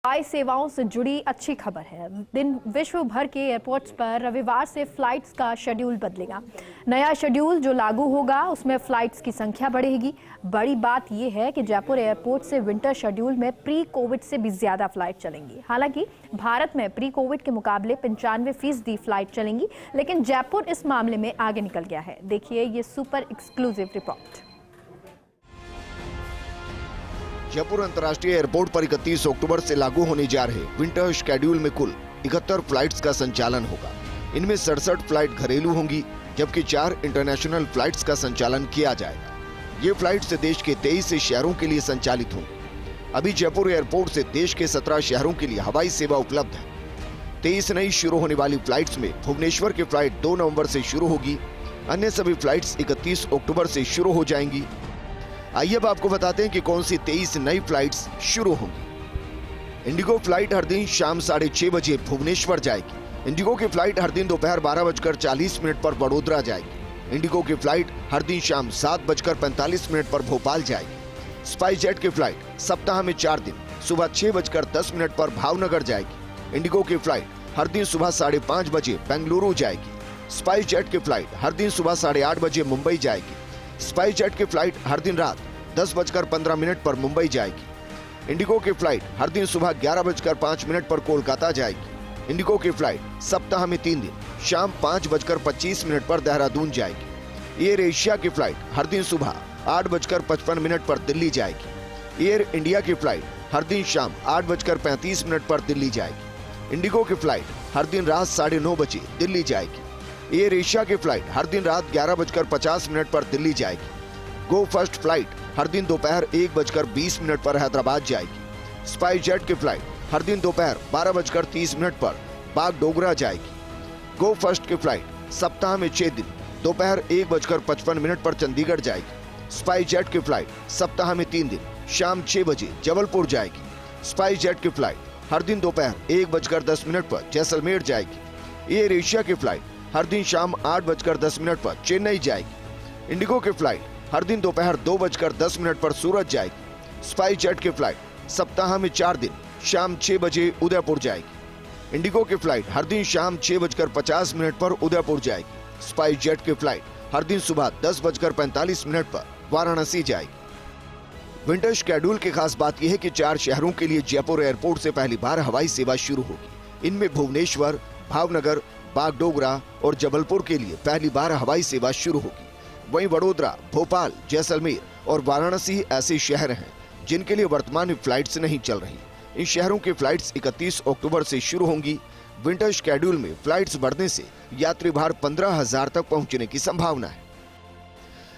हवाई सेवाओं से जुड़ी अच्छी खबर है। विश्व भर के एयरपोर्ट्स पर रविवार से फ्लाइट्स का शेड्यूल बदलेगा। नया शेड्यूल जो लागू होगा उसमें फ्लाइट्स की संख्या बढ़ेगी। बड़ी बात यह है कि जयपुर एयरपोर्ट से विंटर शेड्यूल में प्री कोविड से भी ज्यादा फ्लाइट चलेंगी। हालांकि भारत में प्री कोविड के मुकाबले 95% फ्लाइट चलेंगी, लेकिन जयपुर इस मामले में आगे निकल गया है। देखिए ये सुपर एक्सक्लूसिव रिपोर्ट। जयपुर अंतर्राष्ट्रीय एयरपोर्ट पर 31 अक्टूबर से लागू होने जा रहे विंटर शेड्यूल में कुल 71 फ्लाइट्स का संचालन होगा। इनमें 67 फ्लाइट घरेलू होंगी, जबकि 4 इंटरनेशनल फ्लाइट्स का संचालन किया जाएगा। ये फ्लाइट्स देश के 23 शहरों के लिए संचालित होंगी। अभी जयपुर एयरपोर्ट से देश के 17 शहरों के लिए हवाई सेवा उपलब्ध है। 23 नई शुरू होने वाली फ्लाइट्स में भुवनेश्वर की फ्लाइट 2 नवंबर से शुरू होगी। अन्य सभी फ्लाइट्स 31 अक्टूबर से शुरू हो जाएंगी। आइए अब आपको बताते हैं कि कौन सी 23 नई फ्लाइट्स शुरू होंगी। इंडिगो फ्लाइट हर दिन शाम 6:30 बजे भुवनेश्वर जाएगी। इंडिगो की फ्लाइट हर दिन दोपहर 12:40 पर वडोदरा जाएगी। इंडिगो की फ्लाइट हर दिन शाम 7:45 पर भोपाल जाएगी। स्पाइसजेट की फ्लाइट सप्ताह में 4 दिन सुबह 6:10 पर भावनगर जाएगी। इंडिगो की फ्लाइट हर दिन सुबह 5:30 बजे बेंगलुरु जाएगी। स्पाइसजेट की फ्लाइट हर दिन सुबह 8:30 बजे मुंबई जाएगी। स्पाइसजेट की फ्लाइट हर दिन रात 10:15 पर मुंबई जाएगी। इंडिगो की फ्लाइट हर दिन सुबह 11:05 पर कोलकाता जाएगी। इंडिगो की फ्लाइट सप्ताह में 3 दिन शाम 5:25 पर देहरादून जाएगी। एयर एशिया की फ्लाइट हर दिन सुबह 8:55 पर दिल्ली जाएगी। एयर इंडिया की फ्लाइट हर दिन शाम 8:35 पर दिल्ली जाएगी। इंडिगो की फ्लाइट हर दिन रात 9:30 बजे दिल्ली जाएगी। एयर एशिया की फ्लाइट हर दिन रात 11:50 पर दिल्ली जाएगी। गो फर्स्ट फ्लाइट हर दिन दोपहर 1:20 पर हैदराबाद जाएगी। स्पाइसजेट की फ्लाइट हर दिन दोपहर 12:30 पर बागडोगरा जाएगी। गो फर्स्ट की फ्लाइट सप्ताह में 6 दिन दोपहर 1:55 पर चंडीगढ़ जाएगी। स्पाइसजेट की फ्लाइट सप्ताह में 3 दिन शाम 6 बजे जबलपुर जाएगी। स्पाइसजेट की फ्लाइट हर दिन दोपहर 1:10 पर जैसलमेर जाएगी। एयर एशिया की फ्लाइट हर दिन शाम 8:10 पर चेन्नई जाएगी। इंडिगो की फ्लाइट हर दिन दोपहर 2:10 पर सूरत जाएगी। स्पाइसजेट की फ्लाइट सप्ताह में 4 दिन शाम 6 बजे उदयपुर जाएगी। इंडिगो की फ्लाइट हर दिन शाम 6:50 पर उदयपुर जाएगी। स्पाइसजेट की फ्लाइट हर दिन सुबह 10:45 पर वाराणसी जाएगी। विंटर शेड्यूल की खास बात यह है कि 4 शहरों के लिए जयपुर एयरपोर्ट से पहली बार हवाई सेवा शुरू होगी। इनमें भुवनेश्वर, भावनगर, बागडोगरा और जबलपुर के लिए पहली बार हवाई सेवा शुरू होगी। वहीं वडोदरा, भोपाल, जैसलमेर और वाराणसी ऐसे शहर हैं जिनके लिए वर्तमान में फ्लाइट्स नहीं चल रही। इन शहरों की फ्लाइट्स 31 अक्टूबर से शुरू होंगी। विंटर शेड्यूल में फ्लाइट्स बढ़ने से यात्री भार 15,000 तक पहुंचने की संभावना है।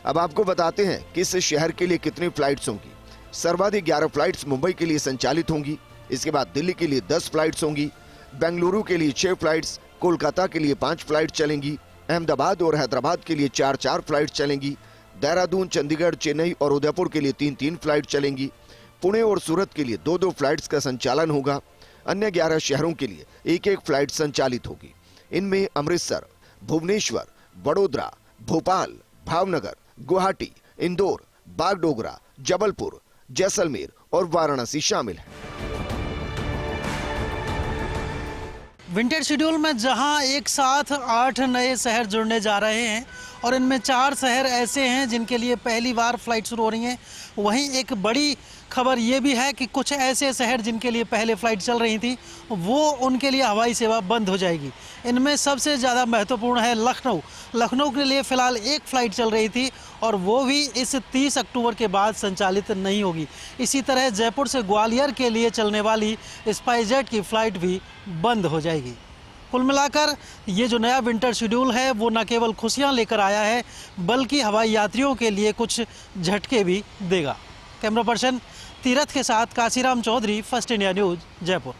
अब आपको बताते हैं कि इस शहर के लिए कितनी फ्लाइट्स होंगी। सर्वाधिक 11 फ्लाइट्स मुंबई के लिए संचालित होंगी। इसके बाद दिल्ली के लिए 10 फ्लाइट्स होंगी। बेंगलुरु के लिए 6 फ्लाइट्स, कोलकाता के लिए 5 फ्लाइट चलेंगी। अहमदाबाद और हैदराबाद के लिए 4 फ्लाइट चलेंगी। देहरादून, चंडीगढ़, चेन्नई और उदयपुर के लिए 3 फ्लाइट चलेंगी। पुणे और सूरत के लिए 2 फ्लाइट्स का संचालन होगा। अन्य 11 शहरों के लिए 1 फ्लाइट संचालित होगी। इनमें अमृतसर, भुवनेश्वर, वडोदरा, भोपाल, भावनगर, गुवाहाटी, इंदौर, बागडोगरा, जबलपुर, जैसलमेर और वाराणसी शामिल है। विंटर शेड्यूल में जहां एक साथ 8 नए शहर जुड़ने जा रहे हैं और इनमें 4 शहर ऐसे हैं जिनके लिए पहली बार फ्लाइट शुरू हो रही हैं, वहीं एक बड़ी खबर ये भी है कि कुछ ऐसे शहर जिनके लिए पहले फ़्लाइट चल रही थी वो उनके लिए हवाई सेवा बंद हो जाएगी। इनमें सबसे ज़्यादा महत्वपूर्ण है लखनऊ। लखनऊ के लिए फ़िलहाल 1 फ़्लाइट चल रही थी और वो भी इस 30 अक्टूबर के बाद संचालित नहीं होगी। इसी तरह जयपुर से ग्वालियर के लिए चलने वाली स्पाइसजेट की फ़्लाइट भी बंद हो जाएगी। कुल मिलाकर ये जो नया विंटर शेड्यूल है वो न केवल खुशियाँ लेकर आया है बल्कि हवाई यात्रियों के लिए कुछ झटके भी देगा। कैमरा पर्सन तीरथ के साथ Kashiram Chaudhary, First India News, Jaipur.